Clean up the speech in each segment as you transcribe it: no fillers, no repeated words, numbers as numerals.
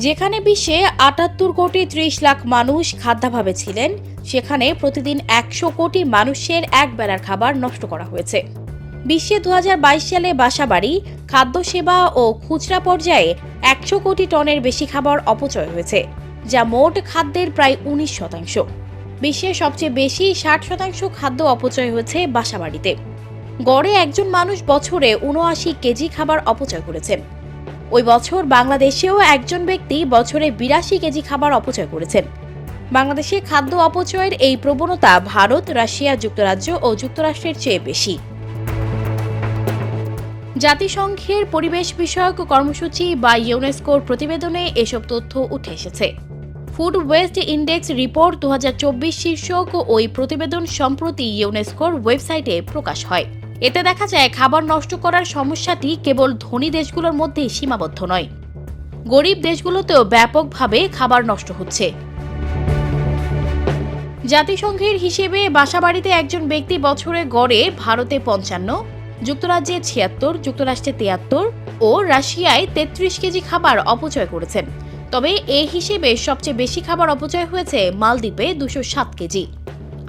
যেখানে বিশ্বে ৭৮ কোটি ৩০ লাখ মানুষ খাদ্যাভাবে ছিলেন, সেখানে প্রতিদিন ১০০ কোটি মানুষের একবেলার খাবার নষ্ট করা হয়েছে। বিশ্বে ২০২২ সালে বাসাবাড়ি, খাদ্যসেবা ও খুচরা পর্যায়ে ১০০ কোটি টনের বেশি খাবার অপচয় হয়েছে, যা মোট খাদ্যের প্রায় ১৯%। বিশ্বের সবচেয়ে বেশি ৬০% খাদ্য অপচয় হয়েছে বাসাবাড়িতে। গড়ে একজন মানুষ বছরে ৭৯ কেজি খাবার অপচয় করেছেন। ওই বছর বাংলাদেশেও একজন ব্যক্তি বছরে ৮২ কেজি খাবার অপচয় করেছেন। বাংলাদেশে খাদ্য অপচয়ের এই প্রবণতা ভারত, রাশিয়া, যুক্তরাজ্য ও যুক্তরাষ্ট্রের চেয়ে বেশি। জাতিসংঘের পরিবেশ বিষয়ক কর্মসূচি বা ইউনেস্কোর প্রতিবেদনে এসব তথ্য উঠে এসেছে। ফুড ওয়েস্ট ইন্ডেক্স রিপোর্ট ২০২৪ শীর্ষক ওই প্রতিবেদন সম্প্রতি ইউনেস্কোর ওয়েবসাইটে প্রকাশ হয়। এতে দেখা যায় খাবার নষ্ট করার সমস্যাটি কেবল ধনী দেশগুলোর মধ্যেই সীমাবদ্ধ নয়, গরিব দেশগুলোতেও ব্যাপকভাবে খাবার নষ্ট হচ্ছে। জাতিসংঘের হিসেবে বাসাবাড়িতে একজন ব্যক্তি বছরে গড়ে ভারতে ৫৫, যুক্তরাজ্যে ৭৬, যুক্তরাষ্ট্রে ৭৩ ও রাশিয়ায় ৩৩ কেজি খাবার অপচয় করেছেন। তবে এই হিসেবে সবচেয়ে বেশি খাবার অপচয় হয়েছে মালদ্বীপে ২০৭ কেজি,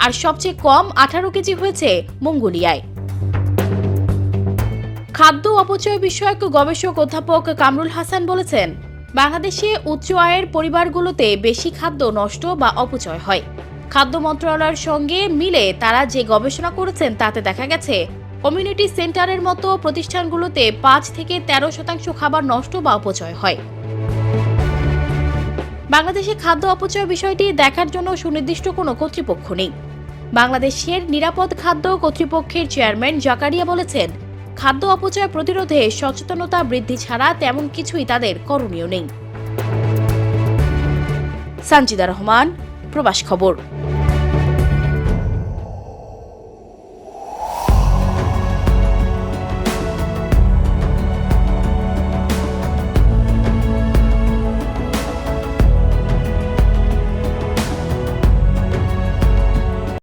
আর সবচেয়ে কম ১৮ কেজি হয়েছে মঙ্গোলিয়ায়। খাদ্য অপচয় বিষয়ক গবেষক অধ্যাপক কামরুল হাসান বলেছেন, বাংলাদেশে উচ্চ আয়ের পরিবারগুলোতে বেশি খাদ্য নষ্ট বা অপচয় হয়। খাদ্য মন্ত্রণালয়ের সঙ্গে মিলে তারা যে গবেষণা করেছেন তাতে দেখা গেছে কমিউনিটি সেন্টারের মতো প্রতিষ্ঠানগুলোতে ৫ থেকে ১৩% খাবার নষ্ট বা অপচয় হয়। বাংলাদেশে খাদ্য অপচয় বিষয়টি দেখার জন্য সুনির্দিষ্ট কোনো কর্তৃপক্ষ নেই। বাংলাদেশের নিরাপদ খাদ্য কর্তৃপক্ষের চেয়ারম্যান জাকারিয়া বলেছেন, খাদ্য অপচয় প্রতিরোধে সচেতনতা বৃদ্ধি ছাড়া তেমন কিছুই তাদের করণীয় নেই। সানজিদা রহমান, প্রবাস খবর।